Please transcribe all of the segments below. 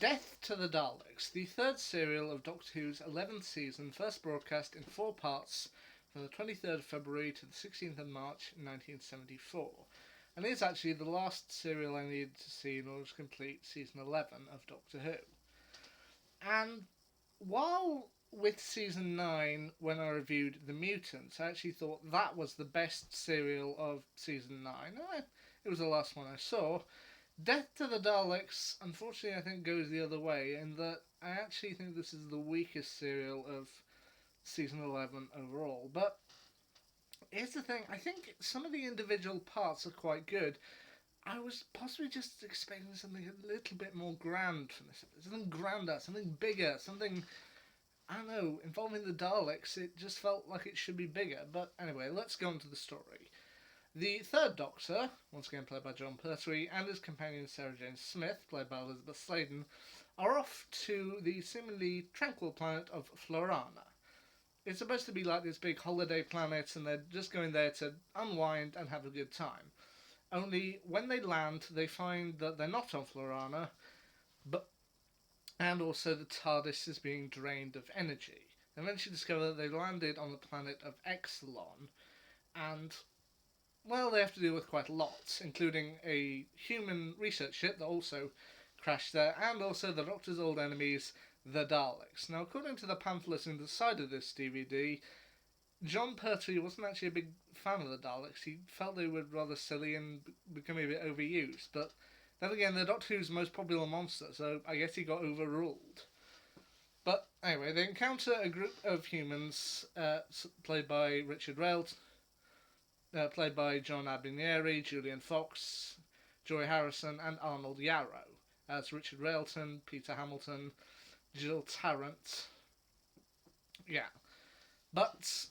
Death to the Daleks, the third serial of Doctor Who's 11th season, first broadcast in 4 parts from the 23rd of February to the 16th of March 1974. And is actually the last serial I needed to see in order to complete season 11 of Doctor Who. And while with season 9, when I reviewed The Mutants, I actually thought that was the best serial of season 9. It was the last one I saw. Death to the Daleks, unfortunately, I think goes the other way, in that I actually think this is the weakest serial of season 11 overall. But here's the thing, I think some of the individual parts are quite good. I was possibly just expecting something a little bit more grand from this. Something grander, something bigger, something, I don't know, involving the Daleks. It just felt like it should be bigger. But anyway, let's go on to the story. The third Doctor, once again played by John Pertwee, and his companion Sarah Jane Smith, played by Elizabeth Sladen, are off to the seemingly tranquil planet of Florana. It's supposed to be like this big holiday planet, and they're just going there to unwind and have a good time. Only when they land, they find that they're not on Florana, but and also the TARDIS is being drained of energy. They eventually discover that they landed on the planet of Exelon, and well, they have to deal with quite a lot, including a human research ship that also crashed there, and also the Doctor's old enemies, the Daleks. Now, according to the pamphlet in the side of this DVD, John Pertwee wasn't actually a big fan of the Daleks. He felt they were rather silly and becoming a bit overused. But then again, they're Doctor Who's most popular monster, so I guess he got overruled. But anyway, they encounter a group of humans played by Richard Railton, played by John Abinieri, Julian Fox, Joy Harrison, and Arnold Yarrow, as Richard Railton, Peter Hamilton, Jill Tarrant. Yeah. But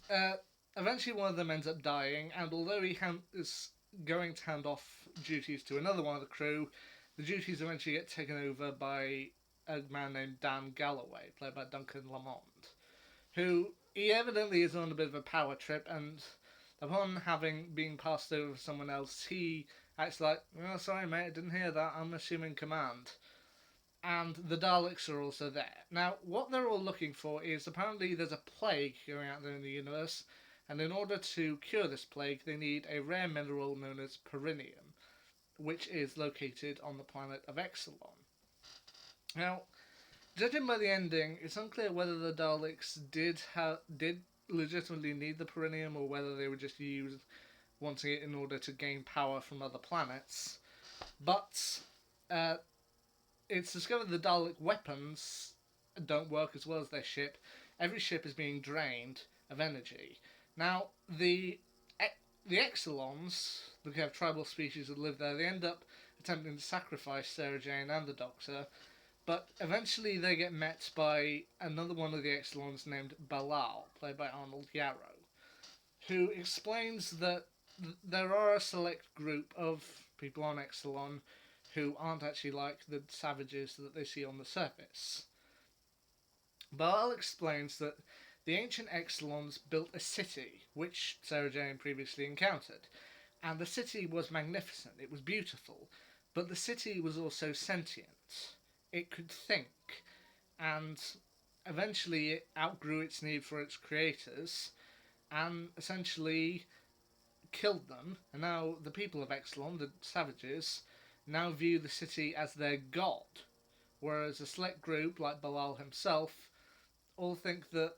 eventually one of them ends up dying, and although he is going to hand off duties to another one of the crew, the duties eventually get taken over by a man named Dan Galloway, played by Duncan Lamond, who he evidently is on a bit of a power trip, and upon having been passed over to someone else, he acts like, oh, sorry mate, I didn't hear that, I'm assuming command. And the Daleks are also there. Now, what they're all looking for is apparently there's a plague going out there in the universe, and in order to cure this plague, they need a rare mineral known as perinium, which is located on the planet of Exelon. Now, judging by the ending, it's unclear whether the Daleks did legitimately need the perinium, or whether they were just wanting it in order to gain power from other planets. But it's discovered the Dalek weapons don't work as well as their ship. Every ship is being drained of energy. Now, the Exelons, the kind of tribal species that live there, they end up attempting to sacrifice Sarah Jane and the Doctor, but eventually they get met by another one of the Exelons named Balal, played by Arnold Yarrow, who explains that there are a select group of people on Exelon who aren't actually like the savages that they see on the surface. Balal explains that the ancient Exelons built a city, which Sarah Jane previously encountered, and the city was magnificent, it was beautiful, but the city was also sentient. It could think, and eventually it outgrew its need for its creators, and essentially killed them, and now the people of Exelon, the savages, now view the city as their god, whereas a select group, like Balal himself, all think that,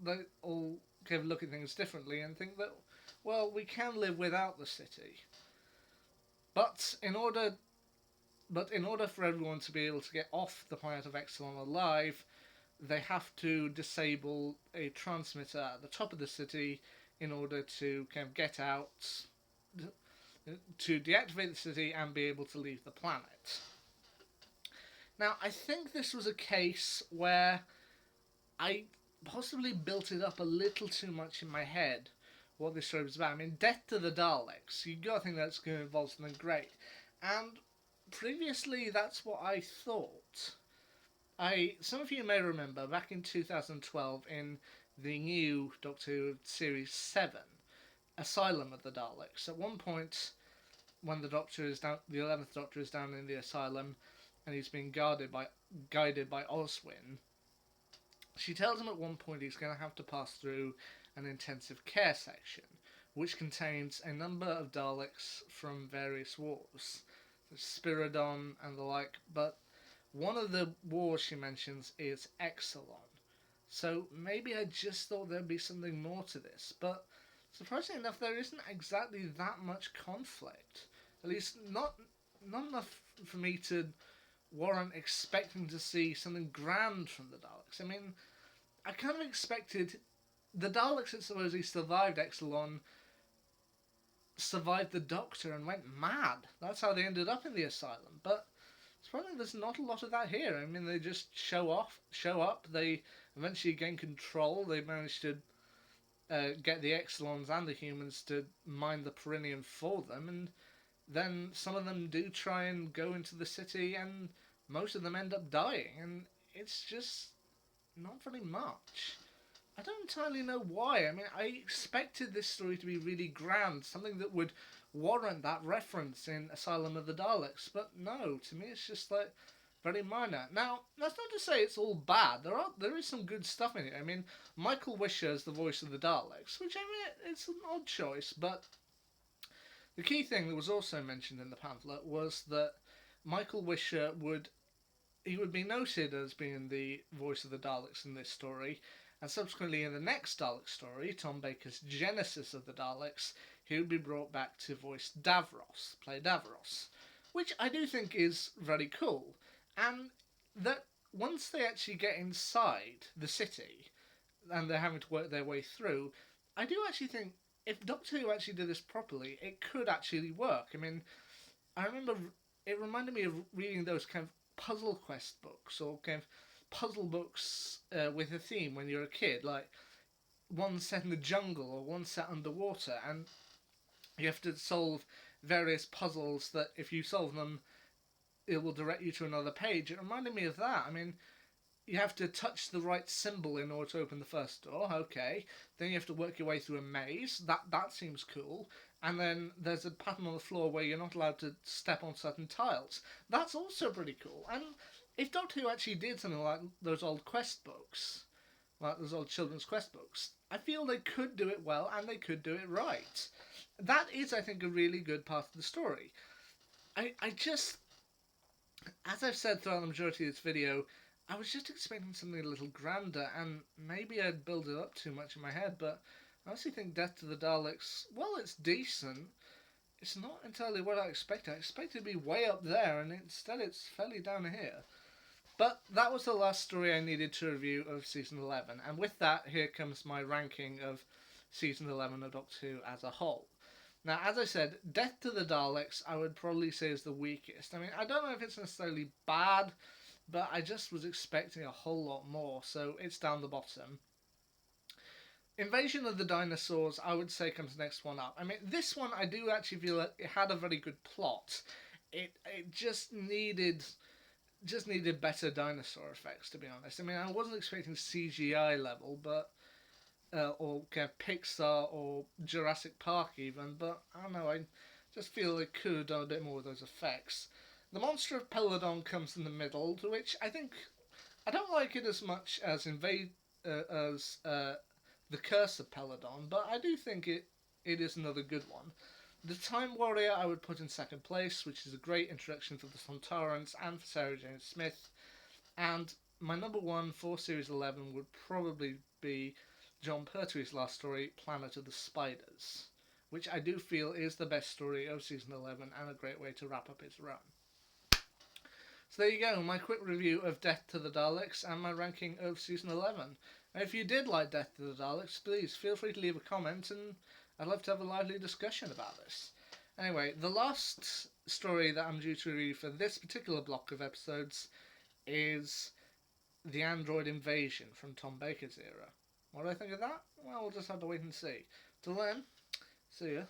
they all kind of look at things differently and think that, well, we can live without the city. But in order for everyone to be able to get off the planet of Exelon alive, they have to disable a transmitter at the top of the city in order to kind of get out, to deactivate the city and be able to leave the planet. Now, I think this was a case where I possibly built it up a little too much in my head, what this story was about. I mean, Death to the Daleks, you gotta think that's going to involve something great. And previously, that's what I thought. Some of you may remember, back in 2012, in the new Doctor Who Series 7, Asylum of the Daleks, at one point, when the 11th Doctor is down in the asylum, and he's being guided by Oswin. She tells him at one point he's going to have to pass through an intensive care section, which contains a number of Daleks from various wars, Spiridon and the like, but one of the wars she mentions is Exelon. So maybe I just thought there'd be something more to this, but surprisingly enough, there isn't exactly that much conflict. At least not enough for me to warrant expecting to see something grand from the Daleks. I mean, I kind of expected the Daleks that supposedly survived Exelon survived the Doctor and went mad. That's how they ended up in the asylum. But surprisingly, there's not a lot of that here. I mean, they just show up. They eventually gain control. They manage to get the Exelons and the humans to mine the Perineum for them, and then some of them do try and go into the city, and most of them end up dying, and it's just not very much. I don't entirely know why. I mean, I expected this story to be really grand, something that would warrant that reference in Asylum of the Daleks, but no, to me it's just like very minor. Now, that's not to say it's all bad. There is some good stuff in it. I mean, Michael Wisher is the voice of the Daleks, which I mean it's an odd choice, but the key thing that was also mentioned in the pamphlet was that Michael Wisher would be noted as being the voice of the Daleks in this story, and subsequently in the next Dalek story, Tom Baker's Genesis of the Daleks, he would be brought back to voice Davros, play Davros, which I do think is very cool. And that once they actually get inside the city, and they're having to work their way through, I do actually think if Doctor Who actually did this properly, it could actually work. I mean, I remember it reminded me of reading those kind of puzzle quest books or kind of puzzle books with a theme when you're a kid, like one set in the jungle or one set underwater, and you have to solve various puzzles that if you solve them, it will direct you to another page. It reminded me of that. I mean, you have to touch the right symbol in order to open the first door. Okay, then you have to work your way through a maze. That seems cool. And then there's a pattern on the floor where you're not allowed to step on certain tiles. That's also pretty cool. And if Doctor Who actually did something like those old quest books, like those old children's quest books, I feel they could do it well and they could do it right. That is, I think, a really good part of the story. I just, as I've said throughout the majority of this video, I was just expecting something a little grander, and maybe I'd build it up too much in my head, but I honestly think Death to the Daleks, well, it's decent. It's not entirely what I expected. I expected it to be way up there, and instead it's fairly down here. But that was the last story I needed to review of Season 11, and with that, here comes my ranking of Season 11 of Doctor Who as a whole. Now, as I said, Death to the Daleks I would probably say is the weakest. I mean, I don't know if it's necessarily bad, but I just was expecting a whole lot more, so it's down the bottom. Invasion of the Dinosaurs, I would say, comes next one up. I mean, this one I do actually feel like it had a very good plot. It just needed better dinosaur effects, to be honest. I mean, I wasn't expecting CGI level, but or kind of Pixar or Jurassic Park even, but I don't know, I just feel they could have done a bit more with those effects. The Monster of Peladon comes in the middle, to which I think I don't like it as much as The Curse of Peladon, but I do think it is another good one. The Time Warrior I would put in second place, which is a great introduction for the Sontarans and for Sarah Jane Smith. And my number one for Series 11 would probably be John Pertwee's last story, Planet of the Spiders, which I do feel is the best story of Season 11 and a great way to wrap up its run. So there you go, my quick review of Death to the Daleks and my ranking of Season 11. And if you did like Death to the Daleks, please feel free to leave a comment, and I'd love to have a lively discussion about this. Anyway, the last story that I'm due to review for this particular block of episodes is The Android Invasion from Tom Baker's era. What do I think of that? Well, we'll just have to wait and see. Till then, see ya.